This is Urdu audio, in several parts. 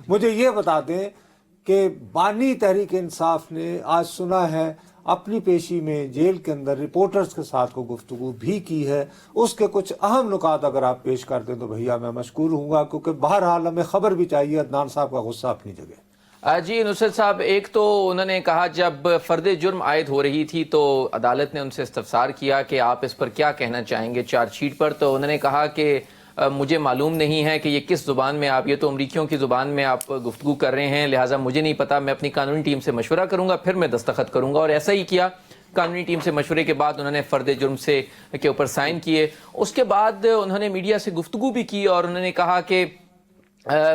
مجھے یہ بتا دیں کہ بانی تحریک انصاف نے آج سنا ہے اپنی پیشی میں جیل کے اندر رپورٹرز کے ساتھ کو گفتگو بھی کی ہے، اس کے کچھ اہم نکات اگر آپ پیش کر دیں تو بھیا میں مشکور ہوں گا، کیونکہ بہرحال ہمیں خبر بھی چاہیے عدنان صاحب کا غصہ اپنی جگہ۔ جی نصرت صاحب، ایک تو انہوں نے کہا جب فرد جرم عائد ہو رہی تھی تو عدالت نے ان سے استفسار کیا کہ آپ اس پر کیا کہنا چاہیں گے چارج شیٹ پر، تو انہوں نے کہا کہ مجھے معلوم نہیں ہے کہ یہ کس زبان میں آپ، یہ تو امریکیوں کی زبان میں آپ گفتگو کر رہے ہیں، لہٰذا مجھے نہیں پتا، میں اپنی قانونی ٹیم سے مشورہ کروں گا پھر میں دستخط کروں گا، اور ایسا ہی کیا۔ قانونی ٹیم سے مشورے کے بعد انہوں نے فرد جرم سے کے اوپر سائن کیے۔ اس کے بعد انہوں نے میڈیا سے گفتگو بھی کی اور انہوں نے کہا کہ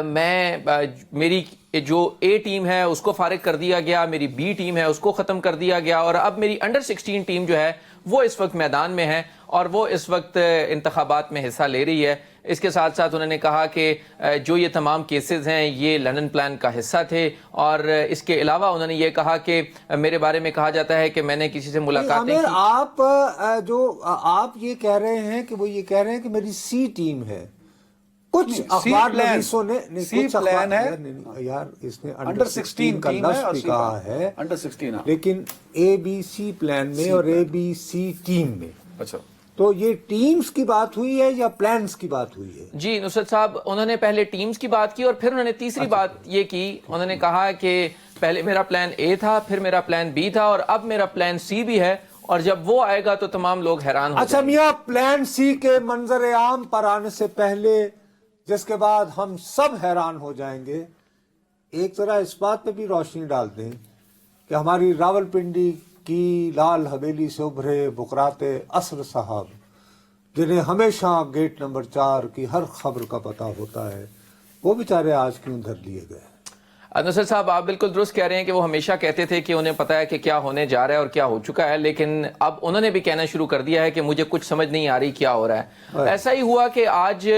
میری جو اے ٹیم ہے اس کو فارغ کر دیا گیا، میری بی ٹیم ہے اس کو ختم کر دیا گیا، اور اب میری انڈر 16 ٹیم جو ہے وہ اس وقت میدان میں ہے اور وہ اس وقت انتخابات میں حصہ لے رہی ہے۔ اس کے ساتھ ساتھ انہوں نے کہا کہ جو یہ تمام کیسز ہیں یہ لندن پلان کا حصہ تھے، اور اس کے علاوہ انہوں نے یہ کہا کہ میرے بارے میں کہا جاتا ہے کہ میں نے کسی سے ملاقاتیں کی۔ آپ یہ کہہ رہے ہیں کہ وہ یہ کہہ رہے ہیں کہ میری سی ٹیم ہے، کچھ اخبار نویسوں نے یار اس نے انڈر 16 کا لفظ بھی کہا ہے، لیکن اے بی سی پلان میں اور اے بی سی ٹیم میں، اچھا تو یہ ٹیمز کی بات ہوئی ہے یا پلانز کی بات ہوئی ہے؟ جی نصرت صاحب، انہوں نے پہلے ٹیمز کی بات کی اور پھر انہوں نے تیسری بات یہ کی، انہوں نے کہا کہ پہلے میرا پلان اے تھا، پھر میرا پلان بی تھا، اور اب میرا پلان سی بھی ہے، اور جب وہ آئے گا تو تمام لوگ حیران ہو جائیں گے۔ اچھا میاں، پلان سی کے منظر عام پر آنے سے پہلے، جس کے بعد ہم سب حیران ہو جائیں گے، ایک ذرا اس بات پہ بھی روشنی ڈال دیں کہ ہماری راولپنڈی کی لال حویلی سے ابھرے بقرات اصل صاحب، جنہیں ہمیشہ گیٹ نمبر 4 کی ہر خبر کا پتہ ہوتا ہے، وہ بیچارے آج کیوں دھر لیے گئے؟ نصر صاحب، آپ بالکل درست کہہ رہے ہیں کہ وہ ہمیشہ کہتے تھے کہ انہیں پتا ہے کہ کیا ہونے جا رہا ہے اور کیا ہو چکا ہے، لیکن اب انہوں نے بھی کہنا شروع کر دیا ہے کہ مجھے کچھ سمجھ نہیں آ رہی کیا ہو رہا ہے۔ ایسا ہی ہوا کہ آج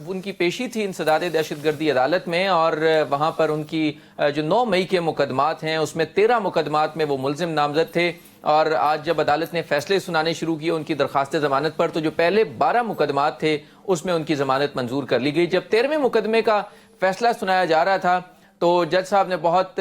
ان کی پیشی تھی انسداد دہشت گردی عدالت میں، اور وہاں پر ان کی جو 9 مئی کے مقدمات ہیں اس میں 13 مقدمات میں وہ ملزم نامزد تھے، اور آج جب عدالت نے فیصلے سنانے شروع کیے ان کی درخواست ضمانت پر، تو جو پہلے 12 مقدمات تھے اس میں ان کی ضمانت منظور کر لی گئی۔ جب 13ویں مقدمے کا فیصلہ سنایا جا رہا تھا تو جج صاحب نے بہت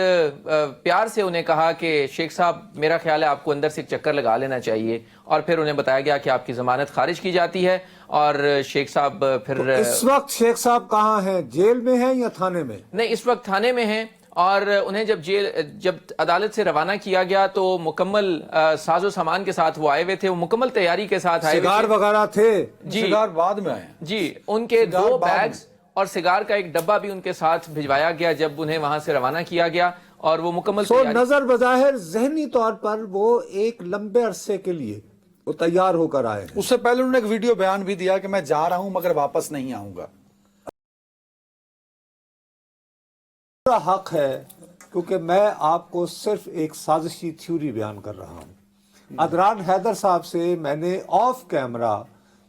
پیار سے انہیں کہا کہ شیخ صاحب میرا خیال ہے آپ کو اندر سے ایک چکر لگا لینا چاہیے، اور پھر انہیں بتایا گیا کہ آپ کی ضمانت خارج کی جاتی ہے، اور شیخ صاحب پھر اس وقت شیخ صاحب کہاں ہیں؟ جیل میں ہیں یا تھانے میں؟ نہیں، اس وقت تھانے میں ہیں، اور انہیں جب عدالت سے روانہ کیا گیا تو مکمل ساز و سامان کے ساتھ وہ آئے ہوئے تھے، وہ مکمل تیاری کے ساتھ آئے ہوئے تھے۔ سگار وغیرہ تھے؟ جی، سگار بعد میں آئے۔ جی، ان کے 2 بیگز اور سگار کا ایک ڈبہ بھی ان کے ساتھ بھجوایا گیا جب انہیں وہاں سے روانہ کیا گیا، اور وہ مکمل سو نظر بظاہر ذہنی طور پر وہ ایک لمبے عرصے کے لیے وہ تیار ہو کر آئے ہیں۔ اس سے پہلے انہوں نے ایک ویڈیو بیان بھی دیا کہ میں جا رہا ہوں مگر واپس نہیں آؤں گا۔ میرا حق ہے، کیونکہ میں آپ کو صرف ایک سازشی تھیوری بیان کر رہا ہوں۔ عدنان حیدر صاحب سے میں نے آف کیمرہ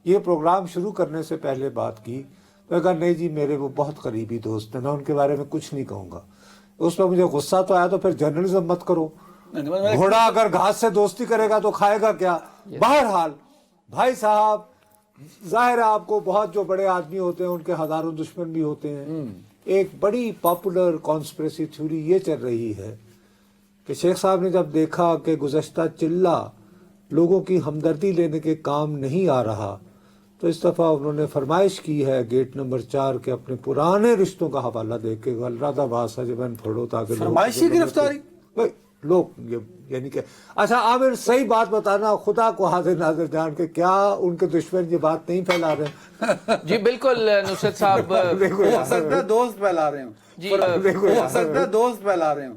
یہ پروگرام شروع کرنے سے پہلے بات کی، تو کہا نہیں جی میرے وہ بہت قریبی دوست ہیں، میں ان کے بارے میں کچھ نہیں کہوں گا۔ اس پہ مجھے غصہ تو آیا، تو پھر جرنلزم مت کرو، گھوڑا اگر گھاس سے دوستی کرے گا تو کھائے گا کیا؟ بہرحال بھائی صاحب، ظاہر ہے آپ کو بہت جو بڑے آدمی ہوتے ہیں ان کے ہزاروں دشمن بھی ہوتے ہیں۔ ایک بڑی پاپولر کانسپریسی تھیوری یہ چل رہی ہے کہ شیخ صاحب نے جب دیکھا کہ گزشتہ چلہ لوگوں کی ہمدردی لینے کے کام نہیں آ رہا، تو اس دفعہ انہوں نے فرمائش کی ہے گیٹ نمبر 4 کے اپنے پرانے رشتوں کا حوالہ دے کے غلطہ باسا جبن پھوڑو، تاکہ فرمائشی گرفتاری لوگ یعنی کہ اچھا عامر صحیح بات بتانا، خدا کو حاضر ناظر جان کے، کیا ان کے دشمن یہ بات نہیں پھیلا رہے؟ جی بالکل نصرت صاحب، ہو سکتا ہے دوست پھیلا رہے ہوں، ہو سکتا ہے دوست پھیلا رہے ہوں۔